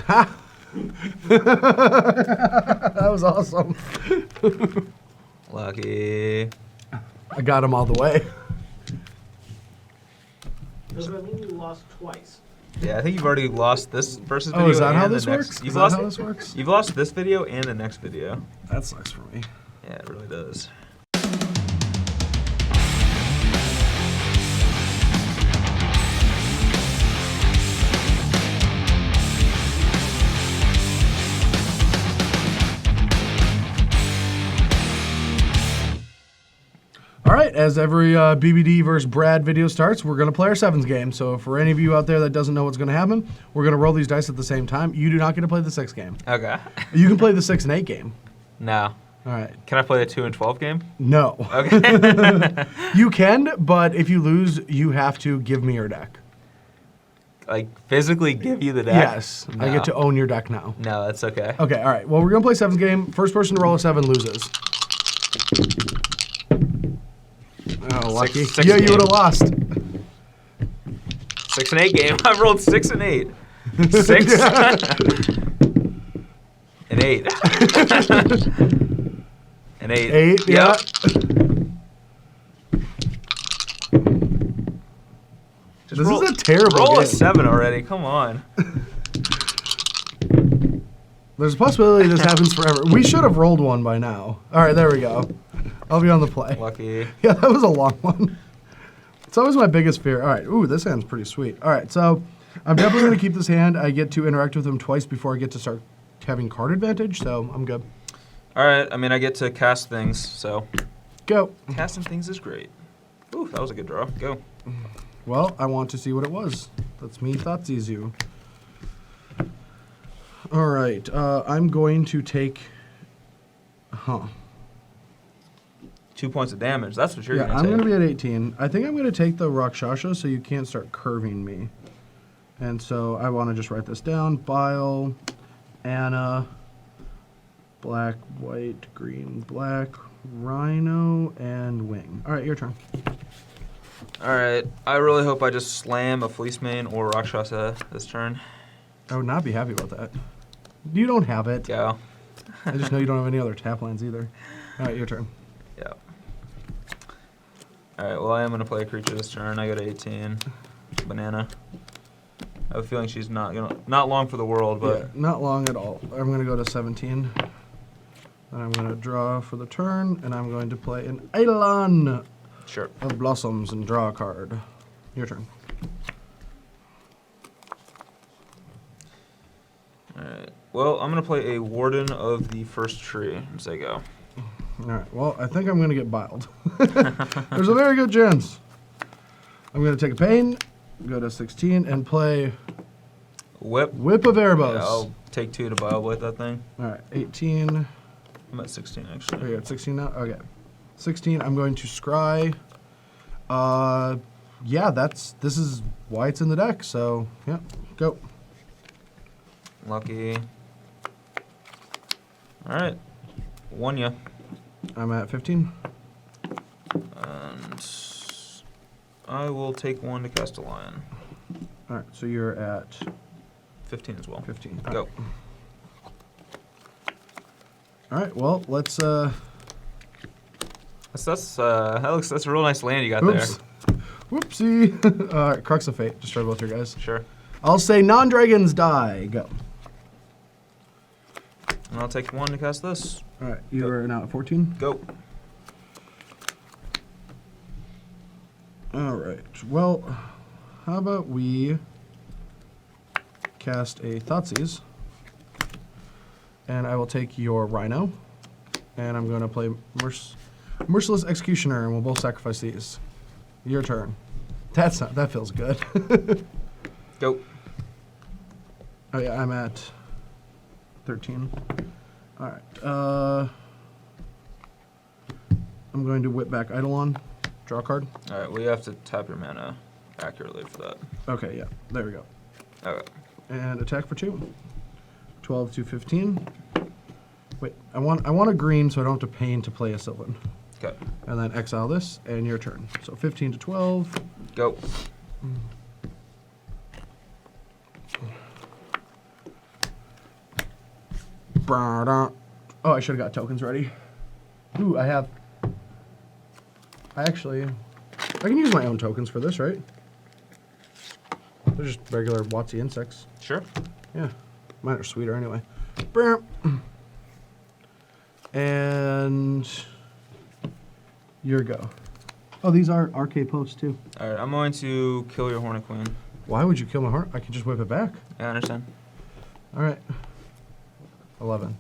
Ha! That was awesome. Lucky. I got him all the way. Does that mean you lost twice? Yeah, I think you've already lost this versus video. Oh, is that and how the this next. works? You've Is that lost, how this works? You've lost this video and the next video. That sucks for me. Yeah, it really does. All right, as every BBD versus Brad video starts, we're going to play our sevens game. So for any of you out there that doesn't know what's going to happen, we're going to roll these dice at the same time. You do not get to play the 6 game. Okay. You can play the 6 and 8 game. No. All right. Can I play the 2 and 12 game? No. Okay. You can, but if you lose, you have to give me your deck. Like, physically give you the deck? Yes. No. I get to own your deck now. No, that's okay. Okay, all right. Well, we're going to play sevens game. First person to roll a 7 loses. Oh, lucky. Six Yeah, you game. would have lost. 6 and 8 game. I've rolled 6 and 8. 6 and 8. And 8. 8, yeah. Just This roll, is a terrible roll game. a 7 already. Come on. There's a possibility this happens forever. We should have rolled one by now. All right, there we go. I'll be on the play. Lucky. Yeah, that was a long one. It's always my biggest fear. All right, ooh, this hand's pretty sweet. All right, so I'm definitely going to keep this hand. I get to interact with him twice before I get to start having card advantage, so I'm good. All right. I mean, I get to cast things, so Go. casting things is great. Ooh, that was a good draw. Go. Well, I want to see what it was. That's me, Thoughtseize you. All right, I'm going to take... 2 points of damage. That's what you're Yeah, going to I'm take. going to be at 18. I think I'm going to take the Rakshasa so you can't start curving me. And so I want to just write this down. Bile, Anna, black, white, green, black, Rhino, and Wing. All right, your turn. All right. I really hope I just slam a Fleecemane or Rakshasa this turn. I would not be happy about that. You don't have it. Go. I just know you don't have any other tap lands either. All right, your turn. Yeah. All right. Well, I am going to play a creature this turn. I go to 18. Banana. I have a feeling she's not long for the world, but Yeah, not long at all. I'm going to go to 17. And I'm going to draw for the turn, and I'm going to play an Eidolon sure. of Blossoms and draw a card. Your turn. All right. Well, I'm going to play a Warden of the First Tree as I go. All right. Well, I think I'm going to get biled. There's a very good chance. I'm going to take a pain, go to 16, and play Whip. Whip of Erebos. Yeah, I'll take 2 to Bile with that thing. All right. 18. I'm at 16, Oh, actually. you're at 16 now? Okay. 16, I'm going to scry. Yeah, this is why it's in the deck, so, yeah, go. Lucky. All right. Won ya. I'm at 15. And I will take 1 to cast a Lion. All right, so you're at 15 as well. 15. Go. All right, well, let's, That's a real nice land you got oops. Whoopsie. All right, Crux of Fate. Destroy both your guys. there. Sure. I'll say non-dragons die. Go. And I'll take 1 to cast this. All right, you are now at 14. Go. All right, well, how about we cast a Thoughtseize, and I will take your Rhino, and I'm going to play Merciless Executioner, and we'll both sacrifice these. Your turn. That feels good. Go. Oh yeah, I'm at 13. All right. I'm going to whip back Eidolon. Draw a card. All right. Well, you have to tap your mana accurately for that. Okay, yeah. There we go. Okay. And attack for 2. 12 to 15. Wait, I want a green so I don't have to pain to play a Sylvan. Okay. And then exile this, and your turn. So 15 to 12. Go. Oh, I should have got tokens ready. Ooh, I can use my own tokens for this, right? They're just regular WotC insects. Sure. Yeah, mine are sweeter anyway. Brr. And your go. Oh, these are RK posts too. All right, I'm going to kill your Hornet Queen. Why would you kill my heart? I can just whip it back. Yeah, I understand. All right. 11.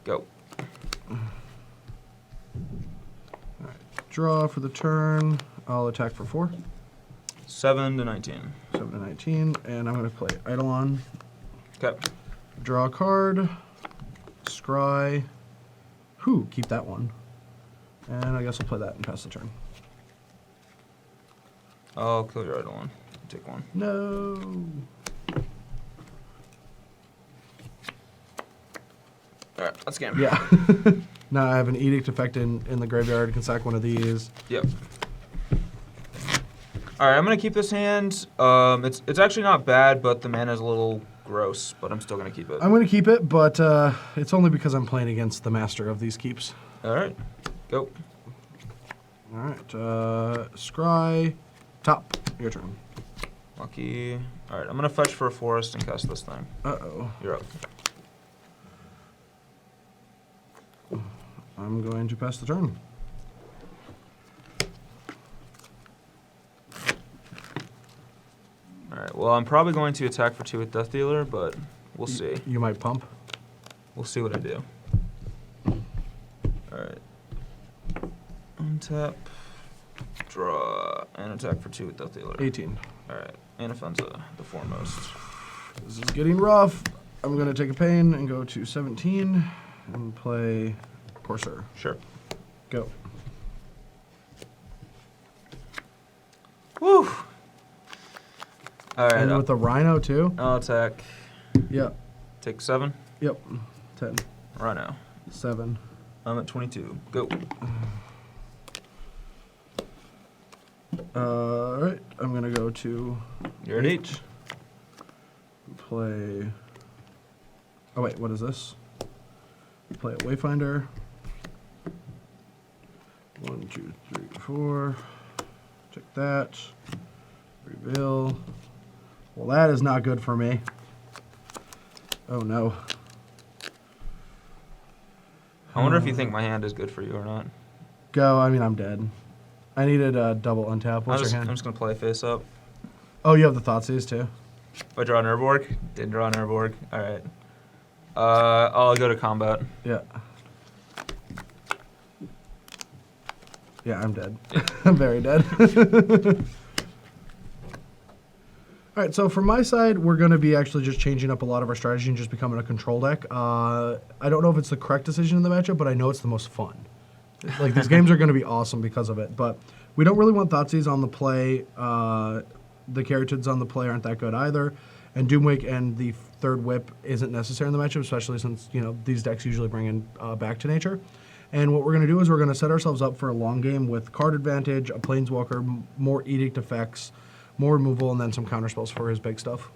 Go. All right. Draw for the turn. I'll attack for 4. 7 to 19. 7 to 19. And I'm going to play Eidolon. Okay. Draw a card. Scry. Keep that one. And I guess I'll play that and pass the turn. I'll kill your idle one. Take one. No. All right, let's game. Yeah. Now I have an edict effect in the graveyard. Can sack one of these. Yep. All right, I'm gonna keep this hand. It's actually not bad, but the mana's a little gross. But I'm still gonna keep it. I'm going to keep it, but it's only because I'm playing against the master of these keeps. All right, go. All right. Scry. Top. Your turn. Lucky. All right, I'm gonna fetch for a forest and cast this thing. Uh-oh. You're up. I'm going to pass the turn. All right. Well, I'm probably going to attack for 2 with Death Dealer, but we'll see. You might pump. We'll see what I do. All right. Untap. Draw and attack for 2 with Death Dealer. 18. All right. Anafenza, the foremost. This is getting rough. I'm going to take a pain and go to 17 and play Corsair. Sure. Go. Woo! All right. And with the Rhino, too? I'll attack. Yep. Take 7. Yep. 10. Rhino. 7. I'm at 22. Go. All right. I'm going to go to You're at 8. play... Oh, wait. What is this? Play a Wayfinder. 1, 2, 3, 4. Check that. Reveal. Well, that is not good for me. Oh, no. I wonder if you think my hand is good for you or not. Go. I mean, I'm dead. I needed a double untap. What's your I'm hand? just going to play face up. Oh, you have the Thoughtseize, too? If I draw an Urborg? Didn't draw an Urborg. All right. I'll go to combat. Yeah. Yeah, I'm dead. I'm very dead. All right, so from my side, we're going to be actually just changing up a lot of our strategy and just becoming a control deck. I don't know if it's the correct decision in the matchup, but I know it's the most fun. Like, these games are going to be awesome because of it, but we don't really want Thoughtseize on the play. The Carrotids on the play aren't that good either, and Doomwake and the third whip isn't necessary in the matchup, especially since, you know, these decks usually bring in Back to Nature. And what we're going to do is we're going to set ourselves up for a long game with card advantage, a Planeswalker, more Edict effects, more removal, and then some counterspells for his big stuff.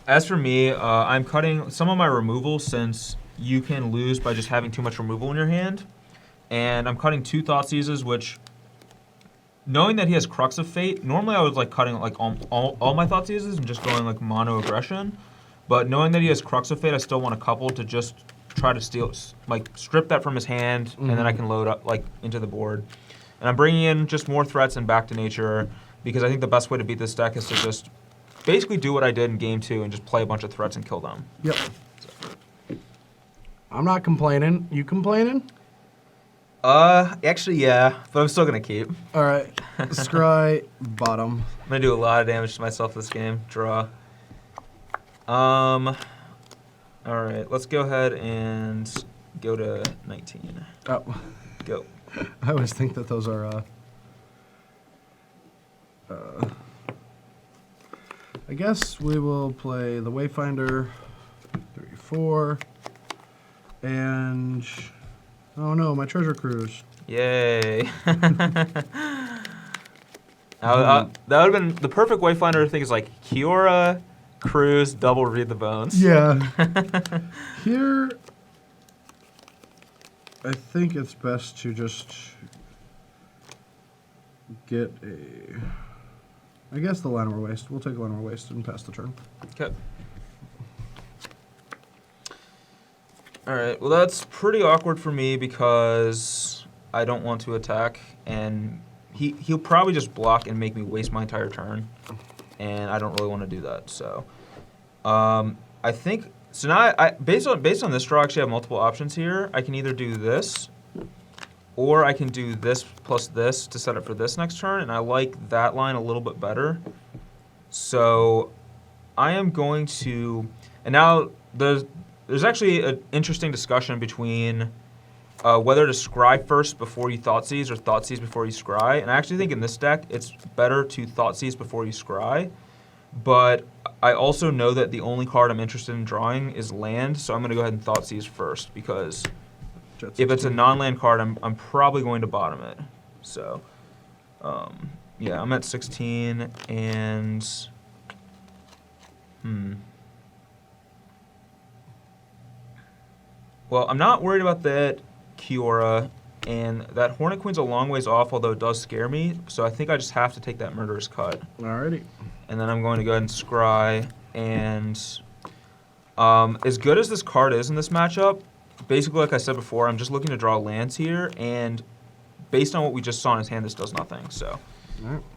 As for me, I'm cutting some of my removal since you can lose by just having too much removal in your hand. And I'm cutting 2 Thoughtseizes, which, knowing that he has Crux of Fate, normally I was like cutting like all my Thoughtseizes and just going like mono aggression. But knowing that he has Crux of Fate, I still want a couple to just try to steal, like strip that from his hand, and then I can load up like into the board. And I'm bringing in just more threats and Back to Nature because I think the best way to beat this deck is to just basically do what I did in game 2 and just play a bunch of threats and kill them. Yep. I'm not complaining. You complaining? Actually, yeah, but I'm still gonna keep. All right. Scry bottom. I'm gonna do a lot of damage to myself this game. Draw. All right, let's go ahead and go to 19. Oh. Go. I always think that those are, I guess we will play the Wayfinder, 3, 4, and, oh no, my Treasure Cruise. Yay. That would have been the perfect Wayfinder thing is like Kiora, cruise, double read the bones. Yeah. Here, I think it's best to just get a... I guess the Llanowar Waste. We'll take Llanowar Waste and pass the turn. Okay. All right. Well, that's pretty awkward for me because I don't want to attack, and he'll probably just block and make me waste my entire turn, and I don't really want to do that. So, I think so. Now, based on this draw, I actually have multiple options here. I can either do this, or I can do this plus this to set up for this next turn, and I like that line a little bit better. So, I am going to, and now there's actually an interesting discussion between whether to scry first before you Thoughtseize or Thoughtseize before you scry. And I actually think in this deck it's better to Thoughtseize before you scry. But I also know that the only card I'm interested in drawing is land, so I'm going to go ahead and Thoughtseize first because if it's a non-land card, I'm probably going to bottom it. So, yeah, I'm at 16 and... Well, I'm not worried about that Kiora, and that Hornet Queen's a long ways off, although it does scare me, so I think I just have to take that Murderous Cut. Alrighty. And then I'm going to go ahead and scry, and as good as this card is in this matchup, basically, like I said before, I'm just looking to draw lands here, and based on what we just saw in his hand, this does nothing, so.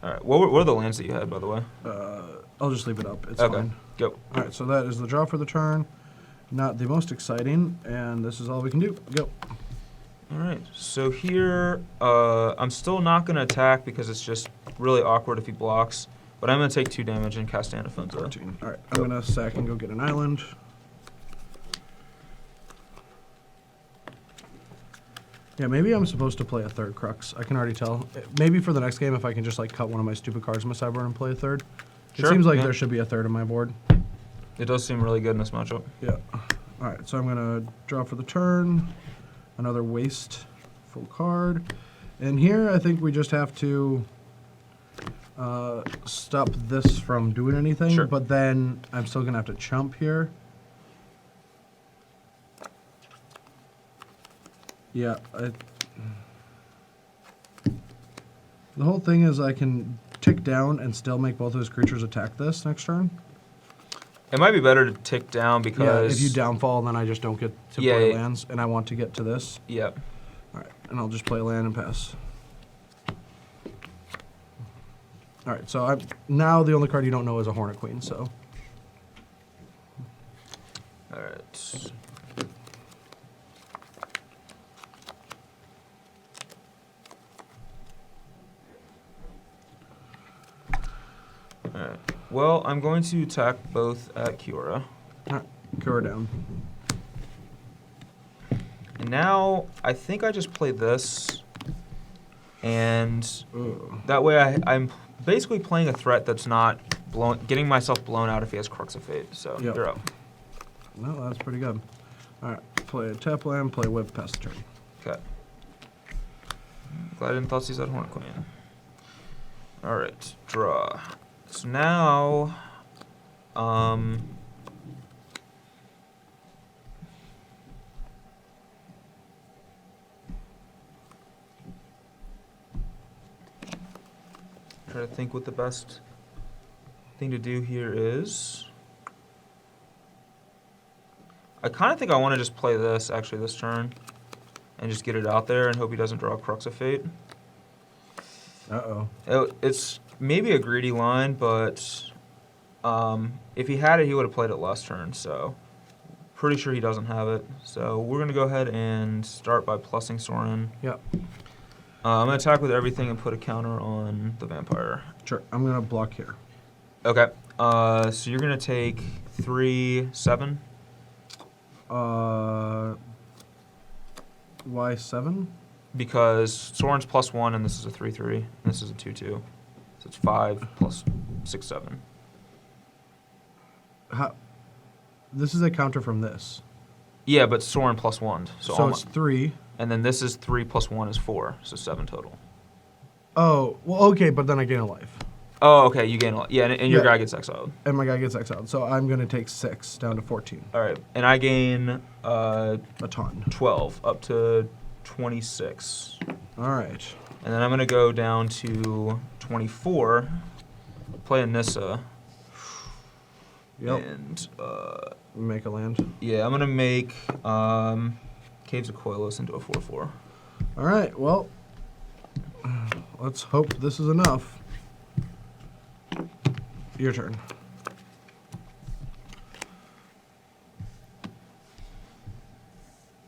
Alright, what are the lands that you had, by the way? I'll just leave it up. It's Okay, fine. go. Alright, so that is the draw for the turn. Not the most exciting, and this is all we can do. Go. Alright, so here, I'm still not going to attack because it's just really awkward if he blocks, but I'm going to take 2 damage and cast Anafunza. 14. Alright, I'm going to sack and go get an island. Yeah, maybe I'm supposed to play a third Crux. I can already tell. Maybe for the next game, if I can just like cut one of my stupid cards in my sideboard and play a third. It Sure, seems like yeah. there should be a third on my board. It does seem really good in this matchup. Yeah. Alright, so I'm going to draw for the turn. Another waste. Full card. And here, I think we just have to stop this from doing anything. Sure. But then I'm still going to have to chump here. Yeah. The whole thing is I can tick down and still make both of his creatures attack this next turn. It might be better to tick down because... Yeah, if you downfall, then I just don't get to Yeah, play yeah. lands, and I want to get to this. Yep. Alright, and I'll just play land and pass. Alright, so now the only card you don't know is a Hornet Queen, so... Alright. Alright. Well, I'm going to attack both at Kiora. Alright, Kura down. And now, I think I just play this. And Ugh. that way I'm basically playing a threat that's not getting myself blown out if he has Crux of Fate. So, Yep. you're up. No, that's pretty good. Alright, play a tap land, play whip, pass the turn. Okay. Glad I didn't thought he's that Hornet Queen. Alright, draw. So now, try to think what the best thing to do here is. I kind of think I want to just play this, actually, this turn, and just get it out there and hope he doesn't draw Crux of Fate. Uh-oh. It's maybe a greedy line, but if he had it, he would have played it last turn, so pretty sure he doesn't have it. So we're going to go ahead and start by plussing Sorin. Yep. I'm going to attack with everything and put a counter on the vampire. Sure, I'm going to block here. Okay, so you're going to take 3, 7. Why 7? Because Sorin's +1 and this is a 3-3, and this is a 2-2. So it's 5 plus 6, 7. How? This is a counter from this. Yeah, but Sorin +1. So it's 3. And then this is 3 plus 1 is 4, so 7 total. Oh, well, okay, but then I gain a life. Oh, okay, you gain a lot. Yeah, and your Yeah. guy gets exiled. And my guy gets exiled. So I'm going to take 6 down to 14. All right, and I gain A ton. 12 up to 26. All right. And then I'm going to go down to 24, play a Nissa. Yep. And, Make a land. yeah, I'm going to make Caves of Koilos into a 4/4. All right. Well, let's hope this is enough. Your turn.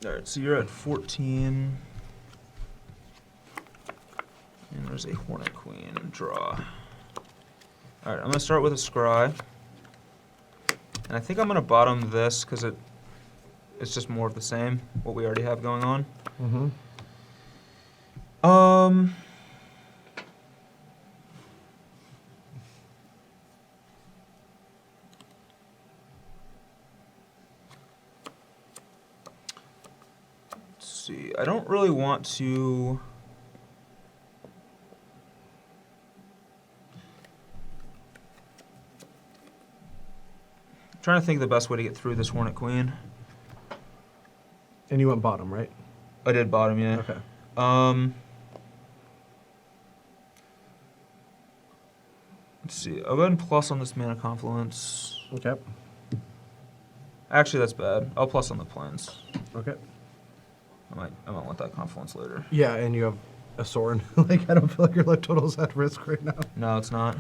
All right, so you're at 14. And there's a Hornet Queen. Draw. All right, I'm going to start with a Scry. And I think I'm going to bottom this because it's just more of the same, what we already have going on. Mm-hmm. Let's see. I don't really want to. I'm trying to think of the best way to get through this Hornet Queen. And you went bottom, right? I did bottom, yeah. Okay. Let's see. I'll go ahead and plus on this Mana Confluence. Okay. Actually, that's bad. I'll plus on the Plains. Okay. I might want that Confluence later. Yeah, and you have a Sorin. Like, I don't feel like your life total's at risk right now. No, it's not.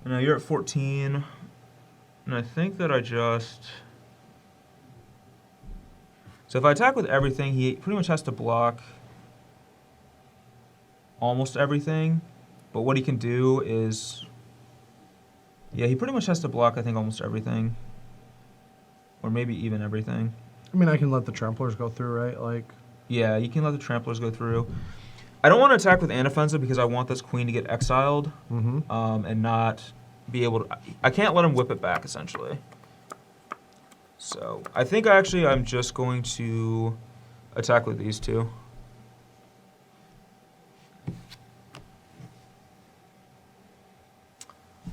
Now you're at 14, and I think that I just. So if I attack with everything, he pretty much has to block almost everything. But what he can do is, yeah, he pretty much has to block, I think, almost everything. Or maybe even everything. I mean, I can let the Tramplers go through, right? Like, Yeah, you can let the Tramplers go through. I don't want to attack with Inoffensive because I want this queen to get exiled and not be able to. I can't let him whip it back, essentially. So I think I'm just going to attack with these two.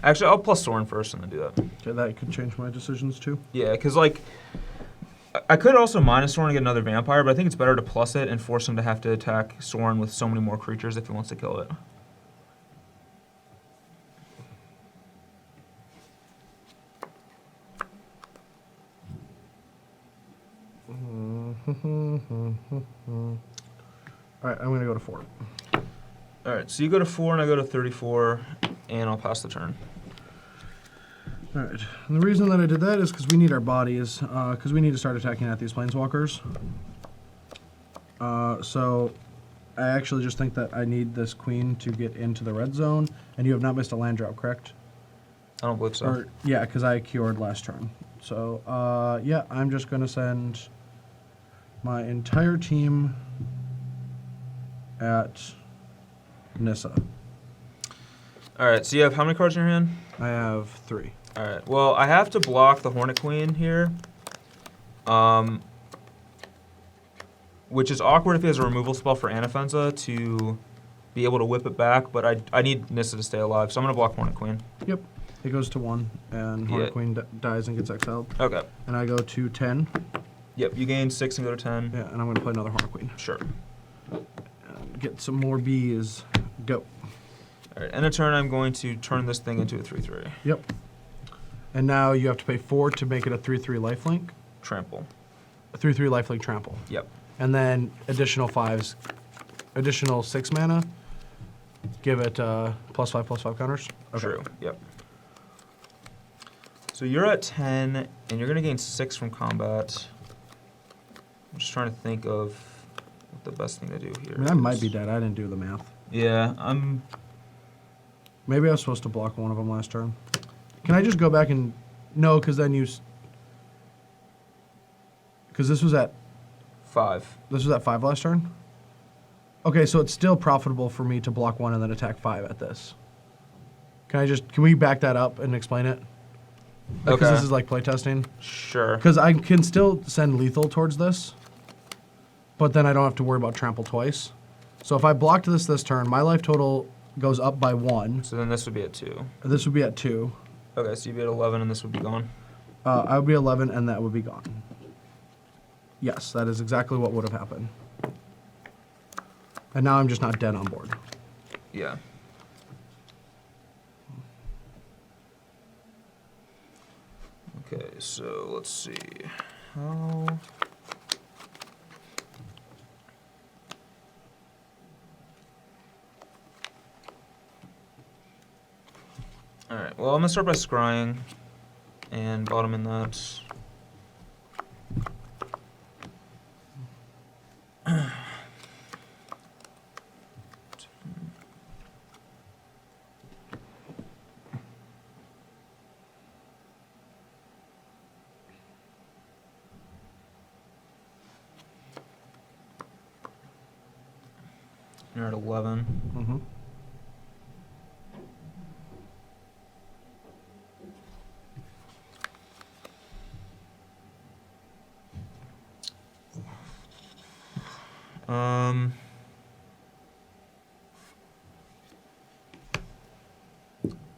Actually, I'll plus Sorin first and then do that. okay, that could change my decisions too. Yeah, because like I could also minus Sorin and get another vampire, but I think it's better to plus it and force him to have to attack Sorin with so many more creatures if he wants to kill it. All right, I'm going to go to 4. All right, so you go to 4 and I go to 34, and I'll pass the turn. All right. And the reason that I did that is because we need our bodies, because we need to start attacking at these planeswalkers. So I actually just think that I need this queen to get into the red zone, and you have not missed a land drop, correct? I don't believe so. Or, yeah, because I cured last turn. So, yeah, I'm just going to send my entire team at Nissa. All right, so you have how many cards in your hand? I have 3. All right, well, I have to block the Hornet Queen here, which is awkward if he has a removal spell for Anafenza to be able to whip it back, but I need Nissa to stay alive, so I'm going to block Hornet Queen. Yep. It goes to 1, and Hornet Yeah. Queen dies and gets exiled. Okay. And I go to 10. Yep, you gain 6 and go to 10. Yeah, and I'm going to play another Hornet Queen. Sure. And get some more bees. Go. All right, end of turn, I'm going to turn this thing into a 3/3. Yep. And now you have to pay 4 to make it a 3/3 lifelink. Trample. A 3/3 lifelink trample. Yep. And then additional 5s, additional 6 mana. Give it +5/+5 counters. Okay. True. Yep. So you're at 10, and you're going to gain 6 from combat. I'm just trying to think of what the best thing to do here. I mean, I might is. be dead. I didn't do the math. Yeah, I'm. Maybe I was supposed to block one of them last turn. Can I just go back and... No, because then you... Because this was at 5. 5 last turn? Okay, so it's still profitable for me to block 1 and then attack 5 at this. Can we back that up and explain it? Because Okay. this is like playtesting. Sure. Because I can still send lethal towards this. but then I don't have to worry about trample twice. So if I blocked this turn, my life total goes up by 1. So then this would be at 2. This would be at 2. Okay, so you'd be at 11 and this would be gone. I would be 11, and that would be gone. Yes, that is exactly what would have happened. And now I'm just not dead on board. Yeah. Okay, so let's see. How... Alright, well, I'm going to start by scrying and bottom in that. You're at 11. Mm-hmm.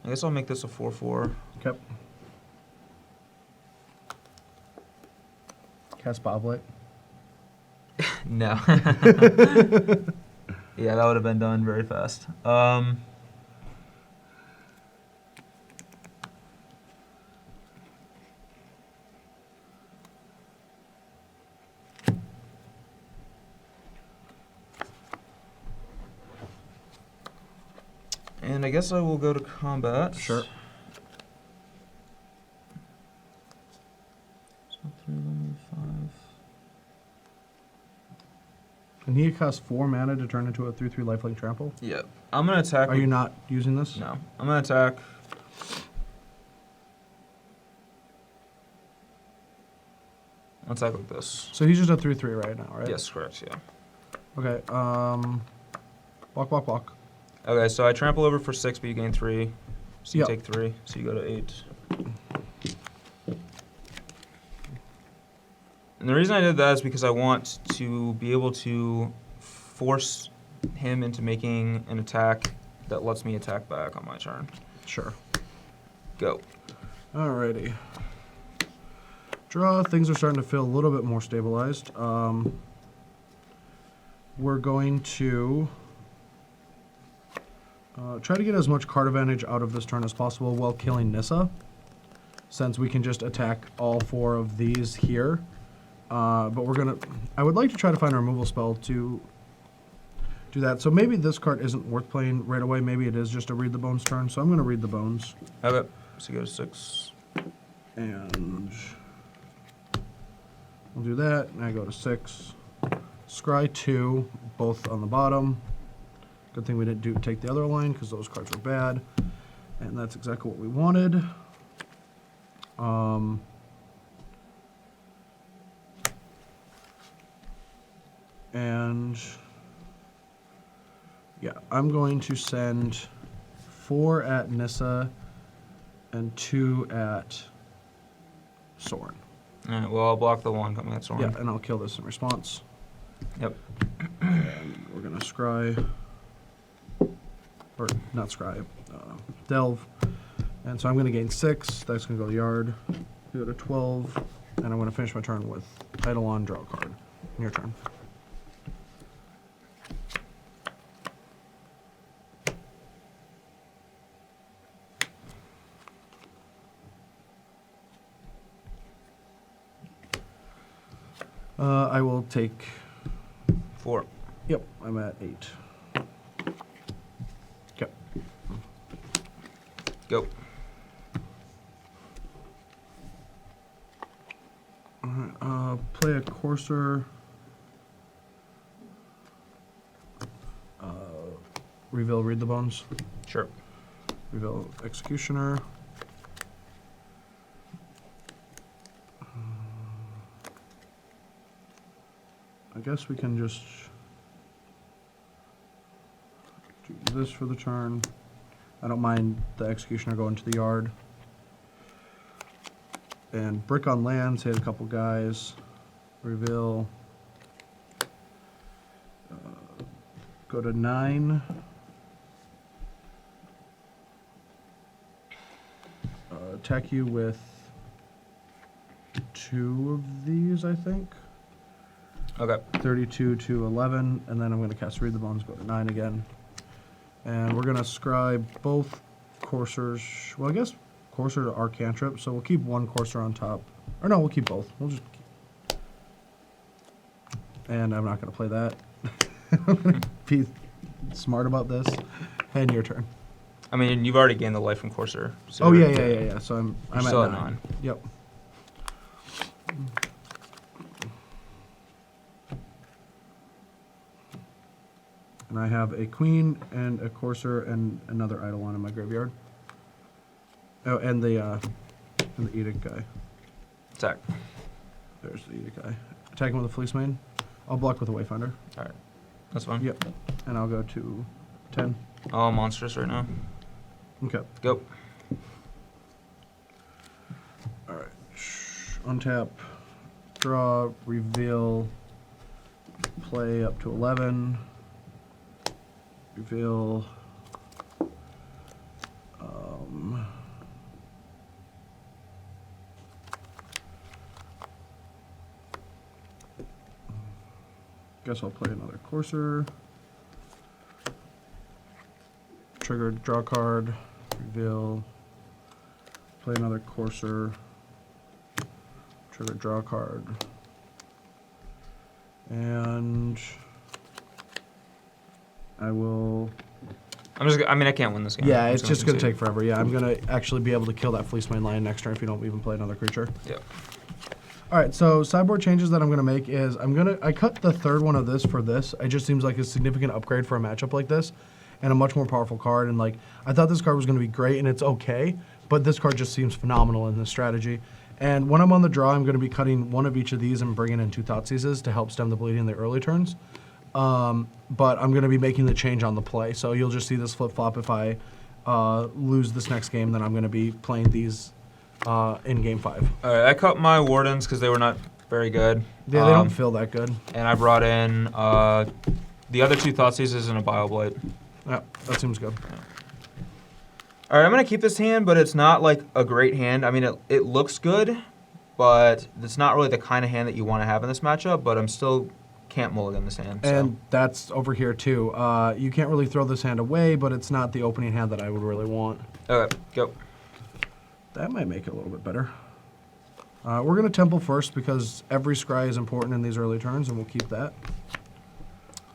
I guess I'll make this a 4/4. Okay. Cast Boblet. No. Yeah, that would have been done very fast. And I guess I will go to combat. Sure. So 3, 1, 5. And he costs 4 mana to turn into a 3/3 lifelink trample. Yep. I'm gonna attack. Are you not using this? No. I'm gonna attack. I'll attack like this. So he's just a 3/3 right now, right? Yes, correct. Yeah. Okay. Walk. Okay, so I trample over for 6, but you gain 3. So you Yep. take 3. So you go to 8. And the reason I did that is because I want to be able to force him into making an attack that lets me attack back on my turn. Sure. Go. Alrighty. Draw. Things are starting to feel a little bit more stabilized. We're going to try to get as much card advantage out of this turn as possible while killing Nissa, since we can just attack all 4 of these here. But I would like to try to find a removal spell to do that. So maybe this card isn't worth playing right away. Maybe it is just a Read the Bones turn. So I'm going to Read the Bones. Okay. So you go to 6. And we'll do that. And I go to 6. Scry 2, both on the bottom. Good thing we didn't take the other line because those cards were bad. And that's exactly what we wanted. And yeah, I'm going to send 4 at Nissa and 2 at Soren. Alright, well, I'll block the 1 coming at Soren. Yeah, and I'll kill this in response. Yep. And we're going to scry, or not scry, delve. And so I'm going to gain 6. That's going to go yard. Go to 12. And I'm going to finish my turn with Eidolon, draw a card. Your turn. I will take... 4. Yep, I'm at 8. Okay. Go. Alright, play a Courser. Reveal Read the Bones. Sure. Reveal Executioner. I guess we can just do this for the turn. I don't mind the Executioner going to the yard. And Brick on lands, hit a couple guys. Reveal. go to 9. Attack you with 2 of these, I think. Okay. 32 to 11, and then I'm going to cast Read the Bones, go to 9 again. And we're going to scribe both coursers. Well, I guess courser to Arcantrip, so we'll keep one courser on top. Or no, we'll keep both. We'll just keep. And I'm not going to play that. I'm going to be smart about this. And your turn. I mean, you've already gained the life from Courser. So Oh, you're- yeah. So I'm You're at still at 9. 9. Yep. And I have a queen and a courser and another Eidolon in my graveyard. Oh, and the edict guy. Attack. There's the edict guy. Attack him with a fleece mane. I'll block with a wayfinder. All right. That's fine. Yep. And I'll go to 10. All monsters right now. Okay. Go. All right. Untap. Draw. Reveal. Play up to 11. Reveal. Guess I'll play another courser. Trigger, draw card, reveal. Play another courser. Trigger, draw card. And I will. I mean, I can't win this game. Yeah, I'm it's just going to concede. take forever. Yeah, I'm going to actually be able to kill that Fleece Mane Lion next turn if you don't even play another creature. Yep. All right, so sideboard changes that I'm going to make is I cut the third one of this for this. It just seems like a significant upgrade for a matchup like this and a much more powerful card. And like, I thought this card was going to be great and it's okay, but this card just seems phenomenal in this strategy. And when I'm on the draw, I'm going to be cutting one of each of these and bringing in 2 Thoughtseizes to help stem the bleeding in the early turns. But I'm going to be making the change on the play. So you'll just see this flip-flop. If I lose this next game, then I'm going to be playing these in Game 5. All right. I cut my Wardens because they were not very good. Yeah, they don't feel that good. And I brought in the other 2 Thoughtseizes and a Bioblade. Yeah, that seems good. All right, I'm going to keep this hand, but it's not like a great hand. I mean, it looks good, but it's not really the kind of hand that you want to have in this matchup, but I'm still can't mulligan this hand. And that's over here, too. You can't really throw this hand away, but it's not the opening hand that I would really want. Okay, go. That might make it a little bit better. We're going to Temple first because every scry is important in these early turns, and we'll keep that.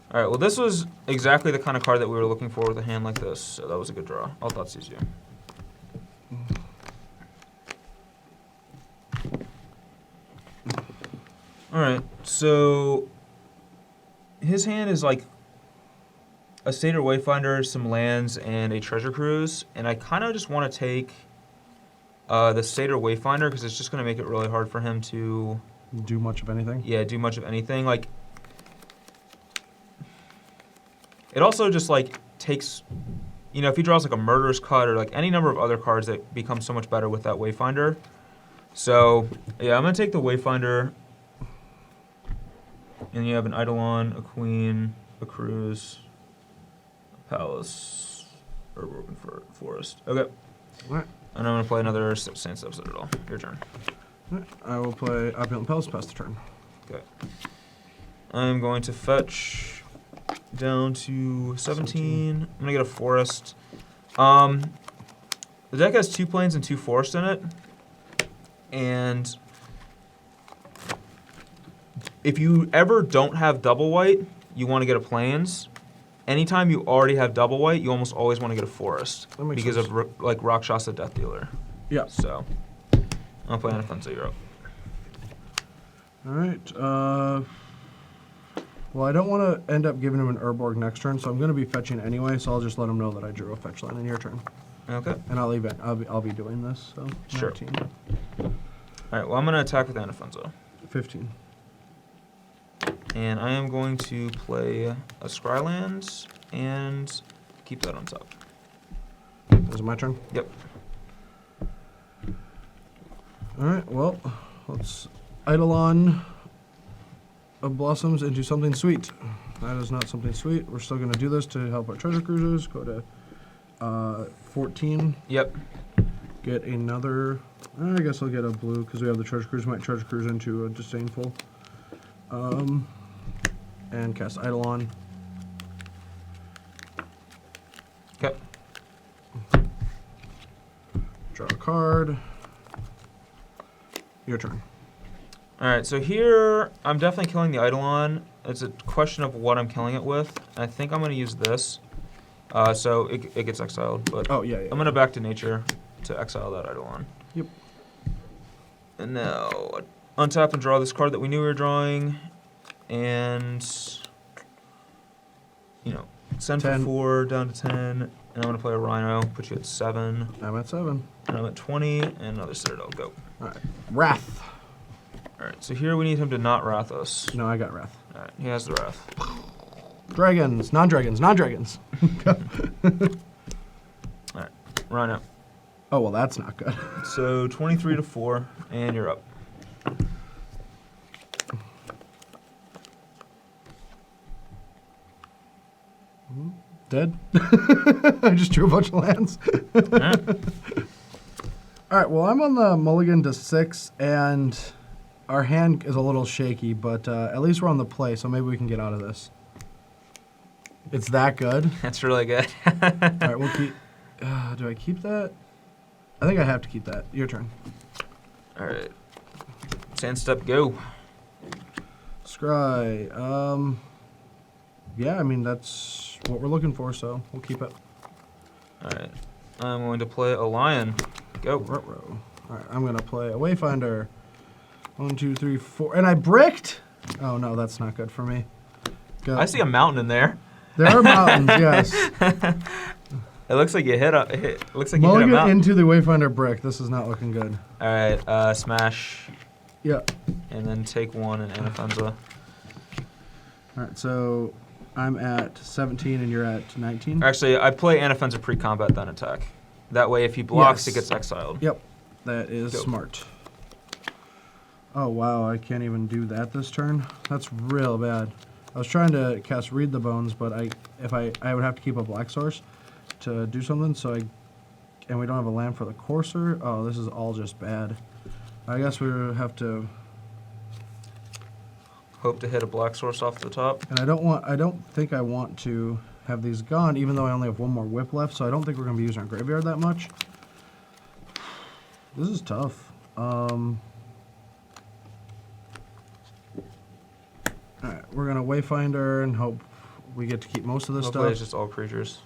All right, well, this was exactly the kind of card that we were looking for with a hand like this, so that was a good draw. I'll Thoughtseize you. All right, so his hand is like a Satyr Wayfinder, some lands, and a Treasure Cruise, and I kind of just want to take the Satyr Wayfinder because it's just going to make it really hard for him to Do much of anything. yeah, do much of anything. Like, it also just like takes, you know, if he draws like a Murderous Cut or like any number of other cards that become so much better with that Wayfinder. So yeah, I'm gonna take the Wayfinder, and you have an Eidolon, a Queen, a Cruise, a Palace, or Broken Forest. Okay, All right. and I'm gonna play another Sand Step Citadel. Your turn. All right. I will play Opulent Palace, pass the turn. Okay. I'm going to fetch down to 17. I'm gonna get a forest. The deck has 2 plains and 2 forests in it, and if you ever don't have double white, you want to get a plains. Anytime you already have double white, you almost always want to get a forest That makes because sense. of like Rakshasa Death Dealer. Yeah. So I'll play Anaphonza, you're up. All right. Well, I don't want to end up giving him an Urborg next turn, so I'm going to be fetching anyway. So I'll just let him know that I drew a fetch line in your turn, Okay. and I'll leave it. I'll be doing this. So Sure. 19, All right. Well, I'm gonna attack with Anaphonza. 15. And I am going to play a Scrylands and keep that on top. Is it my turn? Yep. All right. Well, let's Eidolon. of blossoms into something sweet. That is not something sweet. We're still going to do this to help our treasure cruisers. Go to 14. Yep. Get another. I guess I'll get a blue because we have the treasure cruise. Might treasure cruise into a disdainful. And cast Eidolon. Okay. Draw a card. Your turn. All right, so here I'm definitely killing the Eidolon. It's a question of what I'm killing it with. I think I'm going to use this. So it gets exiled, but Oh, yeah. I'm going to back to nature to exile that Eidolon. Yep. And now untap and draw this card that we knew we were drawing. And, send 10. for 4 down to 10. And I'm going to play a Rhino, put you at 7. I'm at 7. And I'm at 20, and another Citadel, go. All right. Wrath. Alright, so here we need him to not wrath us. No, I got Wrath. Alright, he has the wrath. Dragons. Non-dragons. Non-dragons. Alright, Rhino. Oh, well, that's not good. So 23 to 4, and you're up. Dead? I just drew a bunch of lands. Alright. All right, well, I'm on the mulligan to 6, and our hand is a little shaky, but at least we're on the play, so maybe we can get out of this. It's that good. That's really good. All right, we'll keep... do I keep that? I think I have to keep that. Your turn. Alright. Sand step, go. Scry. Yeah, I mean, that's what we're looking for, so we'll keep it. Alright. I'm going to play a lion. Go. Ruh-roh. All right, I'm going to play a Wayfinder. 1, 2, 3, 4. And I bricked? Oh, no, that's not good for me. Go. I see a mountain in there. There are mountains, yes. It looks like you hit a looks like you hit a Mulligan mountain. into the Wayfinder brick. This is not looking good. Alright, smash. Yeah. And then take 1 and Anafenza. All right, so I'm at 17 and you're at 19? Actually, I play Anafenza pre-combat, then attack. That way, if he blocks, Yes. it gets exiled. Yep, that is Go. smart. Oh, wow, I can't even do that this turn. That's real bad. I was trying to cast Read the Bones, but I would have to keep a Black Source to do something, and we don't have a land for the Courser. Oh, this is all just bad. I guess we have to... Hope to hit a black source off the top. And I don't think I want to have these gone, even though I only have 1 more whip left, so I don't think we're going to be using our graveyard that much. This is tough. Alright, we're going to Wayfinder and hope we get to keep most of this Hopefully it's stuff. just all creatures.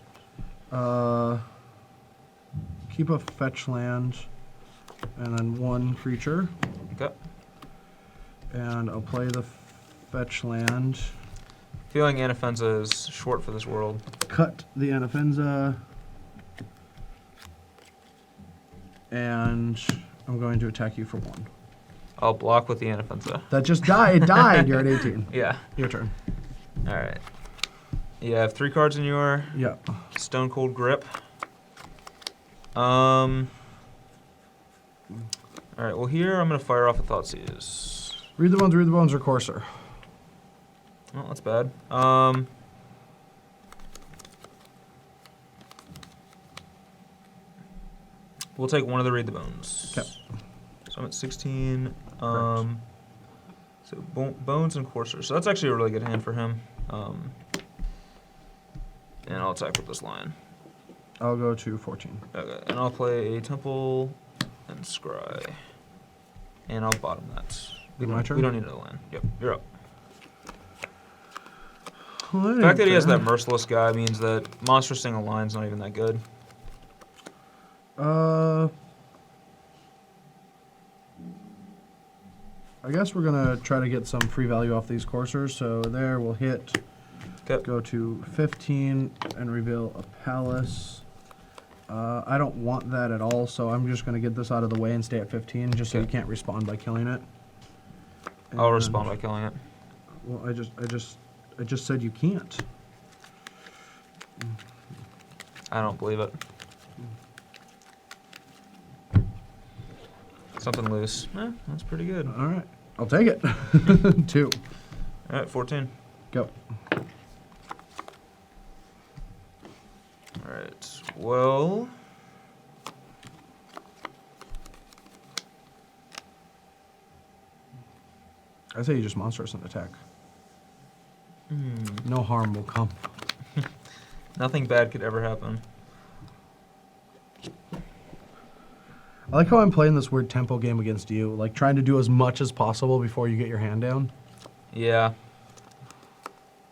Keep a fetch land, and then 1 creature. Okay. And I'll play the fetch land. Feeling Anafenza is short for this world. Cut the Anafenza. And I'm going to attack you for 1. I'll block with the Anafenza. That just died. It died. You're at 18. Yeah. Your turn. Alright. You have 3 cards in your Yeah. Stone Cold Grip. Alright, well here I'm going to fire off a Thoughtseize. Read the Bones, or Courser. Oh, that's bad. We'll take 1 of the Read the Bones. Okay. So I'm at 16. So Bones and Courser. So that's actually a really good hand for him. And I'll attack with this lion. I'll go to 14. Okay, and I'll play a Temple and Scry. And I'll bottom that. My turn? We don't need another land. Yep, you're up. Well, The fact that he has fair. that Merciless guy means that Monster Single Line's not even that good. I guess we're gonna try to get some free value off these coursers. So there, we'll hit. Okay. Go to 15 and reveal a palace. I don't want that at all, so I'm just gonna get this out of the way and stay at 15, just so you Okay. can't respond by killing it. I'll And- respond by killing it. Well, I just said you can't. I don't believe it. Something loose. That's pretty good. All right, I'll take it. 2. All right, 14. Go. All right. Well, I say you just monster us and attack. hmm, No harm will come. nothing bad could ever happen. I like how I'm playing this weird tempo game against you, like trying to do as much as possible before you get your hand down. Yeah.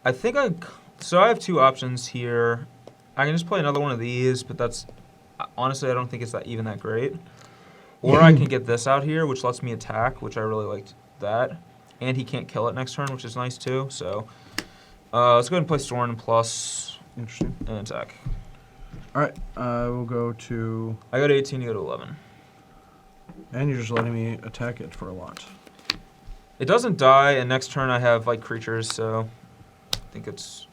I think so I have two options here. I can just play another one of these, but that's honestly I don't think it's even that great. Or I can get this out here, which lets me attack, which I really liked that. And he can't kill it next turn, which is nice too. So let's go ahead and play Soren plus Interesting. and attack. All right, we'll go to, I got 18, you go to 11. and you're just letting me attack it for a lot. It doesn't die, and next turn I have like creatures, so I think it's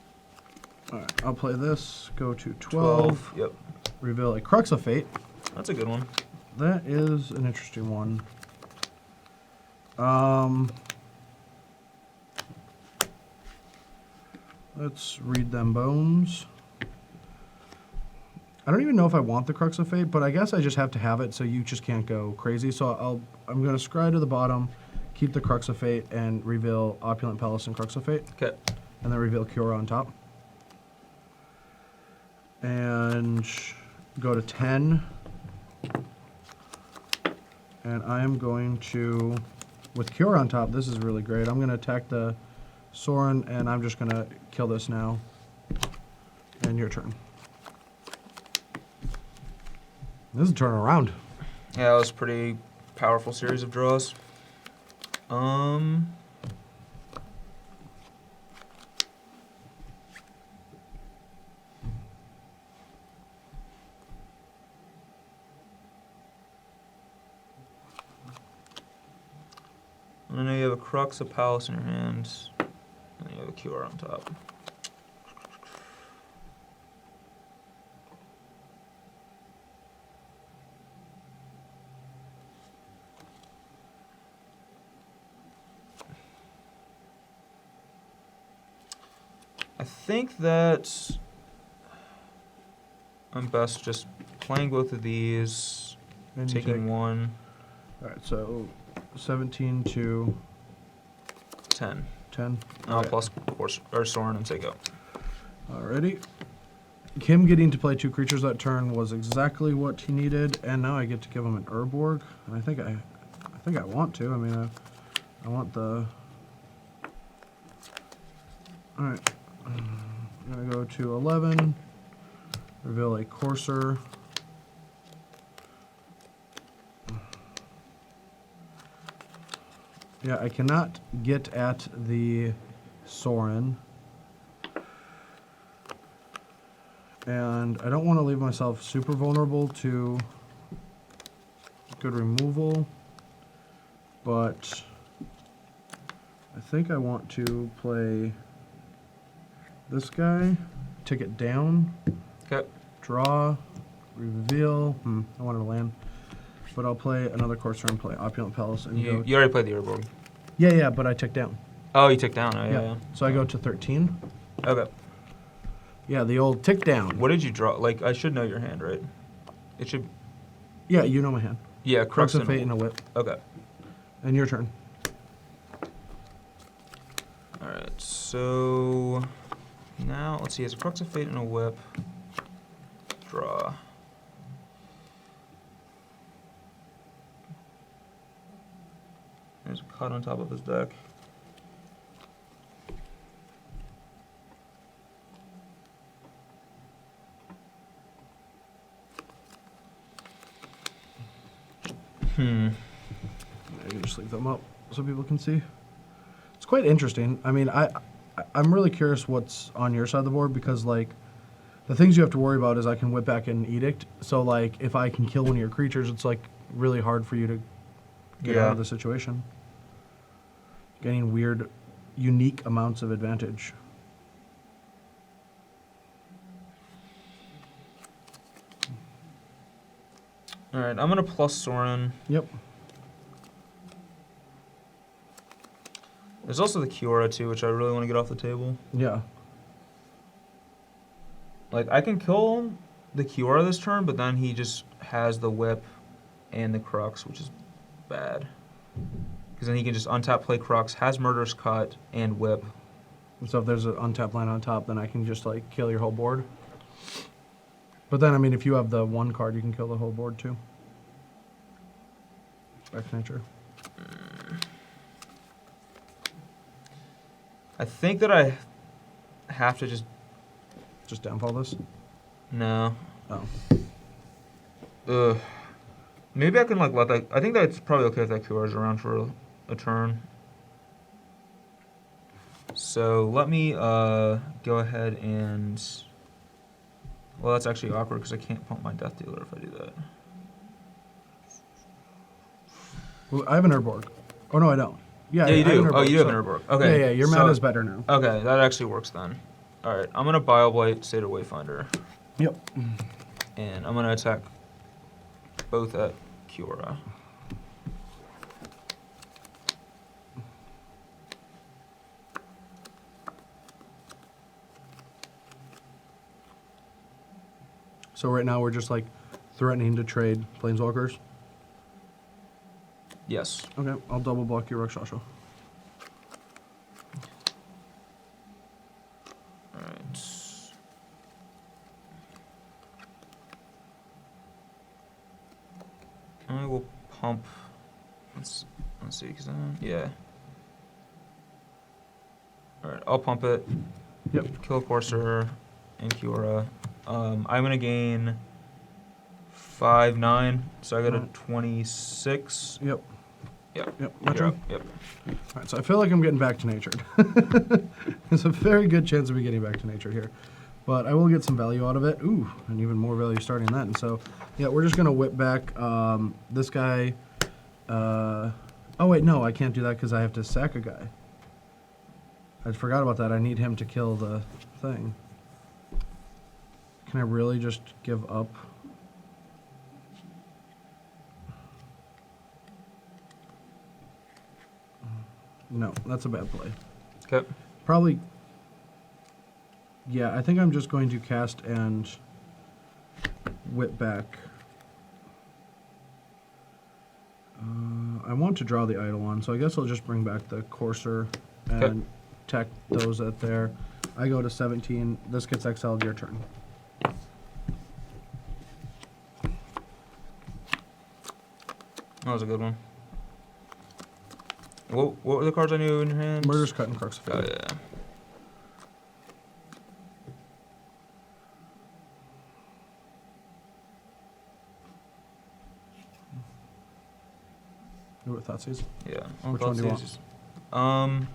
All right, I'll play this. Go to 12. Yep, Reveal a Crux of Fate. that's a good one. That is an interesting one. Let's read them bones. I don't even know if I want the Crux of Fate, but I guess I just have to have it so you just can't go crazy. So I'm going to scry to the bottom, keep the Crux of Fate, and reveal Opulent Palace and Crux of Fate. Okay. And then reveal Cure on top. And go to 10. And I am going to, with Cure on top, this is really great. I'm going to attack the Soren, and I'm just going to kill this now. And your turn. This is a turnaround. Yeah, that was a pretty powerful series of draws. I know you have a Crux, a Palace in your hand, and you have a QR on top. I think that I'm best just playing both of these, And you taking take- one, All right, so 17 to 10. 10. I'll Okay. plus Soren and say go. Alrighty. Him getting to play 2 creatures that turn was exactly what he needed, and now I get to give him an Urborg. And I think I want to. I mean, I want the. All right. I'm gonna go to 11. Reveal a Courser. Yeah, I cannot get at the Soren. And I don't want to leave myself super vulnerable to good removal, but I think I want to play this guy, take it down, Okay. draw, reveal. I wanted to land, but I'll play another Courser and play Opulent Palace and You go. already played the Urborg. Yeah, but I took down. Oh, you took down. Oh, yeah. So I go to 13. Okay. Yeah, the old tick down. What did you draw? Like, I should know your hand, right? It should. Yeah, you know my hand. Yeah, Crux of and a- Fate and a Whip. Okay. And your turn. All right. So now let's see. It's a Crux of Fate and a Whip. Draw. There's a cut on top of his deck. I can just leave them up so people can see. It's quite interesting. I mean, I'm really curious what's on your side of the board because, like, the things you have to worry about is I can whip back an Edict. So, like, if I can kill one of your creatures, it's, like, really hard for you to get out of the situation. Getting weird, unique amounts of advantage. All right. I'm gonna plus Soren. Yep. There's also the Kiora too, which I really want to get off the table. Yeah. Like, I can kill the Kiora this turn, but then he just has the Whip and the Crux, which is bad. Because then he can just untap, play Crux, has Murderous Cut, and Whip. So if there's an untapped land on top, then I can just like kill your whole board. But then, I mean, if you have the one card, you can kill the whole board too. Back to nature. I think that I have to just... Just downfall this? No. Oh. Ugh. Maybe I can like let that... I think that's probably okay if that Kiora's around for a turn. So let me go ahead and... Well, that's actually awkward because I can't pump my Death Dealer if I do that. Well, I have an Urborg. Oh, no, I don't. Yeah, Yeah, you I have do. an Oh, Urborg, you have so- an Urborg. Okay. Yeah, your so- mana's better now. Okay, that actually works then. Alright, I'm going to Bile-Blight, Seder Wayfinder. Yep. And I'm going to attack both at Kiora. So right now we're just like threatening to trade Planeswalkers. Yes. Okay, I'll double block your Rakshasha. Alright. I will pump. Let's see, cause yeah. All right, I'll pump it. Yep. Kill Courser and Kiora. I'm gonna gain 5/9, so I got a Right. 26. Yep. Yep. Yep. You're Metro. up. Yep. All right, so I feel like I'm getting back to nature. There's a very good chance of me getting back to nature here. But I will get some value out of it. Ooh, and even more value starting then. So, yeah, we're just going to whip back this guy. Oh, wait, no, I can't do that because I have to sack a guy. I forgot about that. I need him to kill the thing. Can I really just give up? No, that's a bad play. Okay. Probably. Yeah, I think I'm just going to cast and whip back. I want to draw the Eidolon, so I guess I'll just bring back the Courser and Okay. tech those at there. I go to 17. This gets exiled. Your turn. That was a good one. What were the cards I knew in your hand? Murder's Cut and Crux. Oh, yeah. Do what Thoughtseize. Yeah. Which one do you want?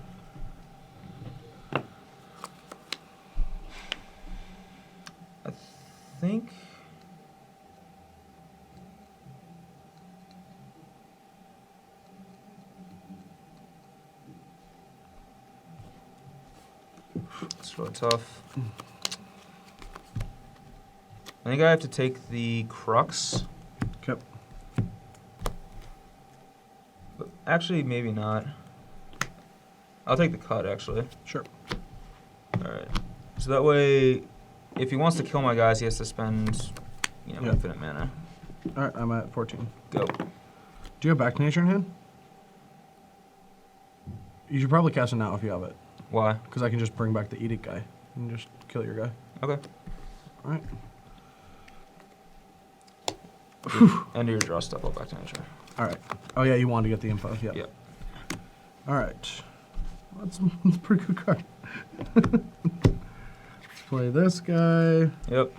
I think. It's really tough. I think I have to take the Crux. Okay. But actually, maybe not. I'll take the cut, actually. Sure. Alright. So that way, if he wants to kill my guys, he has to spend, Yeah. infinite mana. All right, I'm at 14. Go. Do you have Back to Nature in hand? You should probably cast it now if you have it, Why? because I can just bring back the Edict guy and just kill your guy. Okay. All right. End of your draw step, I'll back to nature. All right. Oh yeah, you wanted to get the info. Yeah. Yep. All right. That's a pretty good card. Let's play this guy. Yep.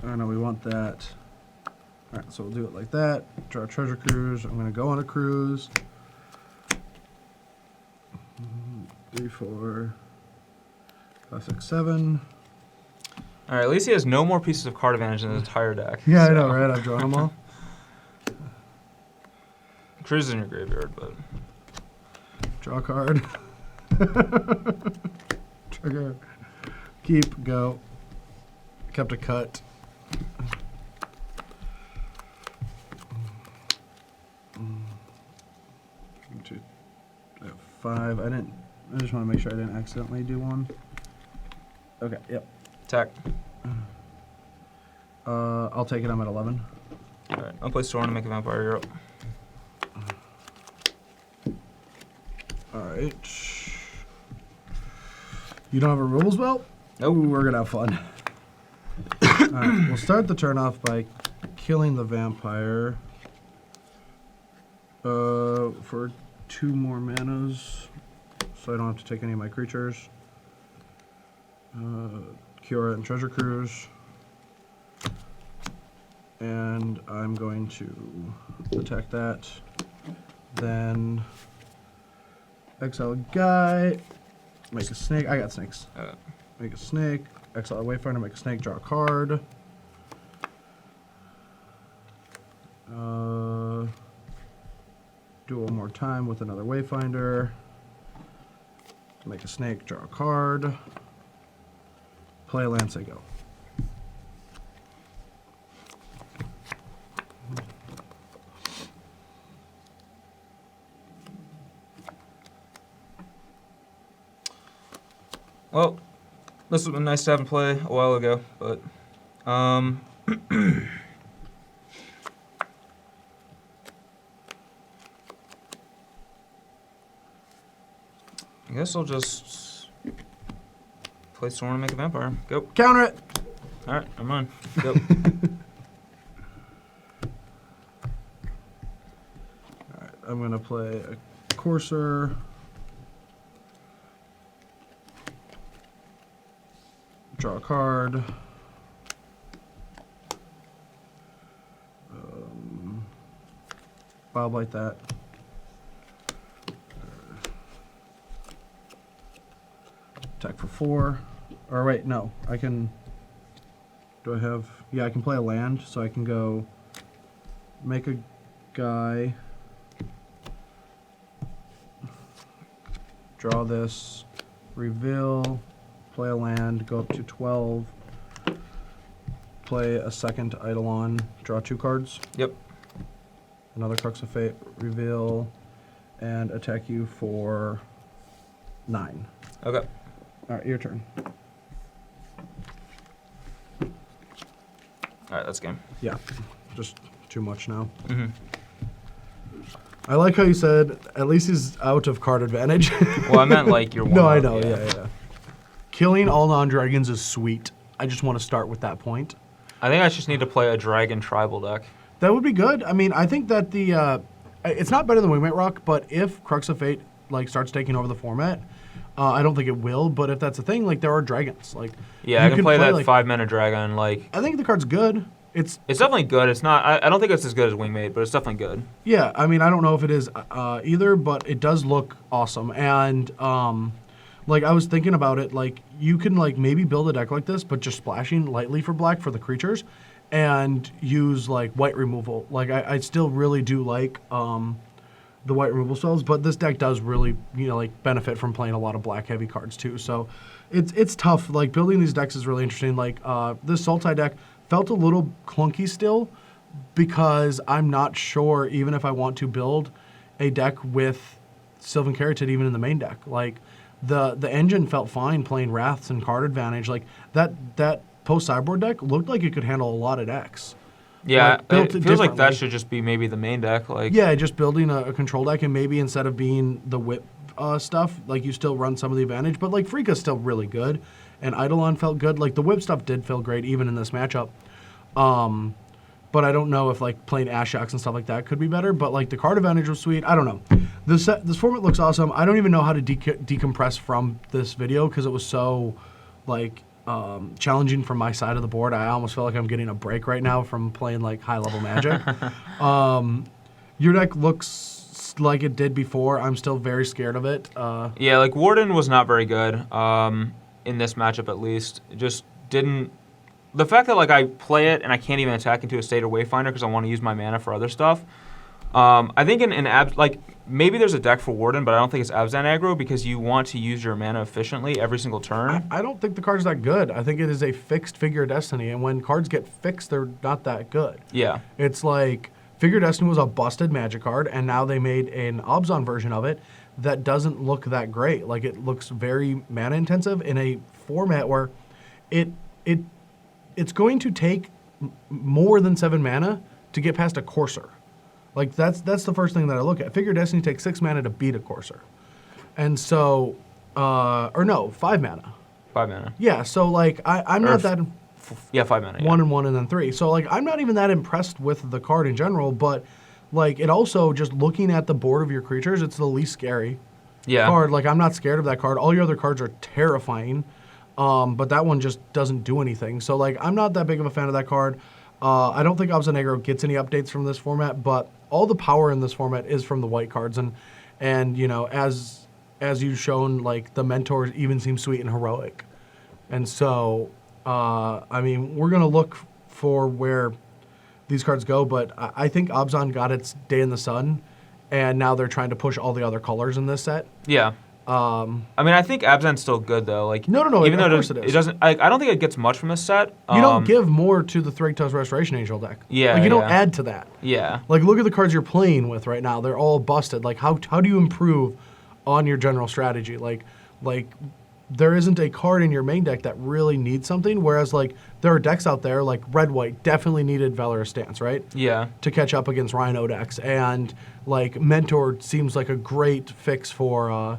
Oh no, we want that. All right, so we'll do it like that. Draw a treasure cruise. I'm gonna go on a cruise. 3, 4, 5, 6, 7. Alright, at least he has no more pieces of card advantage in his entire deck. Yeah, so. I know, right? I've drawn them all. Cruise is in your graveyard, but Draw a card. Trigger. Keep. Go. Kept a cut. 5. I just want to make sure I didn't accidentally do one. Okay, yep. Attack. I'll take it. I'm at 11. Alright, I'll play Storm to make a vampire. You're up. Alright. You don't have a rules belt? Nope. Ooh, we're gonna have fun. Alright, we'll start the turn off by killing the vampire. For 2 more manas, so I don't have to take any of my creatures. Cure and Treasure Cruise. And I'm going to attack that. Then exile a guy. Make a snake. I got snakes. Make a snake. Exile a Wayfinder. Make a snake. Draw a card. Do it one more time with another Wayfinder. Make a snake. Draw a card. Play a land. Say go. Well, this would have been nice to have him play a while ago, but I guess I'll just play Storm and make a vampire. Go. Counter it. All right, I'm on. Go. Alright, I'm gonna play a Courser. Draw a card. Bob like that. Attack for 4. Or wait, no. I can... Do I have... Yeah, I can play a land, so I can go... Make a guy. Draw this. Reveal. Play a land. Go up to 12. Play a second Eidolon. Draw 2 cards. Yep. Another Crux of Fate. Reveal. And attack you for 9. Okay. Alright, your turn. All right, that's game. Yeah, just too much now. Mm-hmm. I like how you said, at least he's out of card advantage. Well, I meant like your one. No, I know, yeah. Killing all non-dragons is sweet. I just want to start with that point. I think I just need to play a dragon tribal deck. That would be good. I mean, I think that the... it's not better than Wingmate Rock, but if Crux of Fate like starts taking over the format, I don't think it will, but if that's a thing, like, there are dragons. Like, Yeah, you I can play that like, 5-mana dragon. Like, I think the card's good. It's definitely good. It's not. I don't think it's as good as Wingmate, but it's definitely good. Yeah, I mean, I don't know if it is either, but it does look awesome. And, like, I was thinking about it, like, you can, like, maybe build a deck like this, but just splashing lightly for black for the creatures and use, like, white removal. Like, I still really do like the white removal spells, but this deck does really, like, benefit from playing a lot of black-heavy cards, too. So it's tough. Like, building these decks is really interesting. Like, this Sultai deck felt a little clunky still because I'm not sure even if I want to build a deck with Sylvan Caryatid even in the main deck. Like, the engine felt fine playing Wraths and card advantage. Like, that post-sideboard deck looked like it could handle a lot of decks. Yeah, Like, built it feels like that differently. should just be maybe the main deck. Like, Yeah, just building a control deck, and maybe instead of being the whip stuff, like, you still run some of the advantage. But, like, Freeka's still really good, and Eidolon felt good. Like, the whip stuff did feel great even in this matchup. But I don't know if, like, playing Ashocks and stuff like that could be better. But, like, the card advantage was sweet. I don't know. This format looks awesome. I don't even know how to decompress from this video because it was so, like, challenging from my side of the board. I almost feel like I'm getting a break right now from playing, like, high-level Magic. Your deck looks like it did before. I'm still very scared of it. yeah, like Warden was not very good in this matchup at least. It just didn't. The fact that like I play it and I can't even attack into a State or Wayfinder because I want to use my mana for other stuff. I think in like maybe there's a deck for Warden, but I don't think it's Abzan aggro because you want to use your mana efficiently every single turn. I don't think the card's that good. I think it is a fixed Figure of Destiny, and when cards get fixed, they're not that good. Yeah. It's like Figure of Destiny was a busted Magic card, and now they made an Abzan version of it that doesn't look that great. Like, it looks very mana intensive in a format where it's going to take more than 7 mana to get past a Courser. Like, that's the first thing that I look at. Figure Destiny takes 6 mana to beat a Courser. And so, or no, 5 mana. 5 mana. Yeah, so like I'm not that 5 mana. 1 and 1 and then 3. So like I'm not even that impressed with the card in general, but like it also just looking at the board of your creatures, it's the least scary card. Like I'm not scared of that card. All your other cards are terrifying, but that one just doesn't do anything. So like I'm not that big of a fan of that card. I don't think Obza Negro gets any updates from this format, but all the power in this format is from the white cards, and you know as you've shown, like the mentors even seem sweet and heroic. And so, I mean, we're going to look for where these cards go, but I think Obzon got its day in the sun, and now they're trying to push all the other colors in this set. Yeah. I mean, I think Abzan's still good, though. Like, No, even of though course it is. it doesn't, I don't think it gets much from this set. You don't give more to the Thragtusk Restoration Angel deck. Yeah, Like, you don't yeah. add to that. Yeah. Like, look at the cards you're playing with right now. They're all busted. Like, how do you improve on your general strategy? Like there isn't a card in your main deck that really needs something, whereas, like, there are decks out there, like Red-White definitely needed Valorous Stance, right? Yeah. To catch up against Rhino decks. And, like, Mentor seems like a great fix for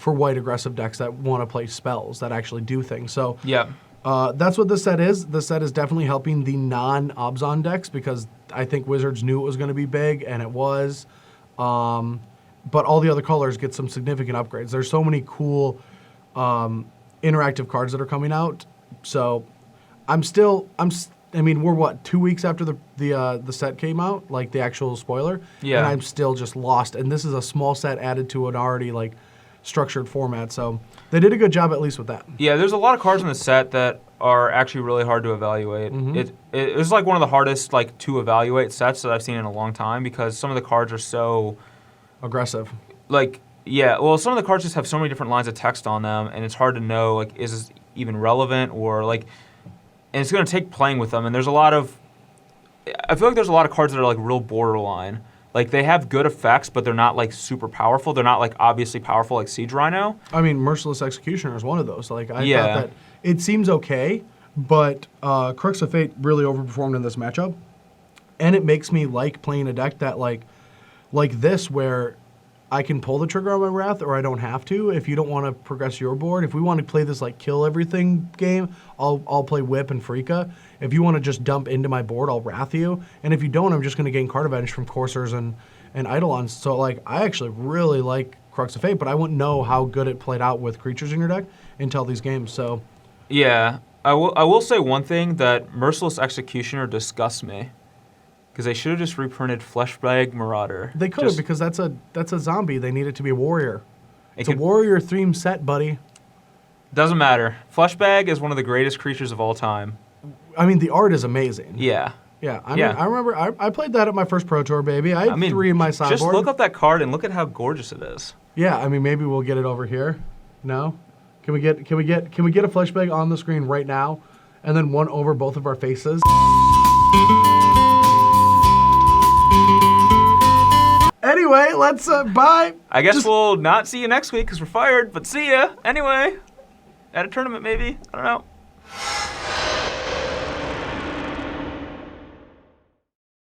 white aggressive decks that want to play spells that actually do things. So Yeah. that's what this set is. This set is definitely helping the non-Obzon decks because I think Wizards knew it was going to be big, and it was. But all the other colors get some significant upgrades. There's so many cool interactive cards that are coming out. So I mean, we're what, 2 weeks after the set came out, like the actual spoiler. Yeah. And I'm still just lost. And this is a small set added to an already like structured format. So they did a good job at least with that. Yeah, there's a lot of cards in the set that are actually really hard to evaluate. Mm-hmm. It was like one of the hardest like to evaluate sets that I've seen in a long time because some of the cards are so Aggressive. like yeah, well some of the cards just have so many different lines of text on them and it's hard to know like is this even relevant or like and it's going to take playing with them and I feel like there's a lot of cards that are like real borderline. Like they have good effects but they're not like super powerful. They're not like obviously powerful like Siege Rhino. I mean, Merciless Executioner is one of those. Like I Yeah. thought that it seems okay, but Crux of Fate really overperformed in this matchup. And it makes me like playing a deck that like this where I can pull the trigger on my Wrath or I don't have to. If you don't want to progress your board, if we want to play this like kill everything game, I'll play Whip and Freaka. If you want to just dump into my board, I'll Wrath you. And if you don't, I'm just going to gain card advantage from Coursers and Eidolons. So like I actually really like Crux of Fate, but I wouldn't know how good it played out with creatures in your deck until these games. So Yeah. I will say one thing that Merciless Executioner disgusts me. Because they should have just reprinted Fleshbag Marauder. they could have because that's a zombie. They need it to be a warrior. It's a could- warrior themed set, buddy. Doesn't matter. Fleshbag is one of the greatest creatures of all time. I mean, the art is amazing. Yeah. Yeah, I Yeah. mean, I remember I played that at my first Pro Tour, baby. I had 3 in my sideboard. Just look up that card and look at how gorgeous it is. Yeah, I mean, maybe we'll get it over here. No, can we get a fleshbag on the screen right now, and then one over both of our faces? Anyway, let's bye. I guess we'll not see you next week because we're fired, but see ya anyway. At a tournament maybe. I don't know.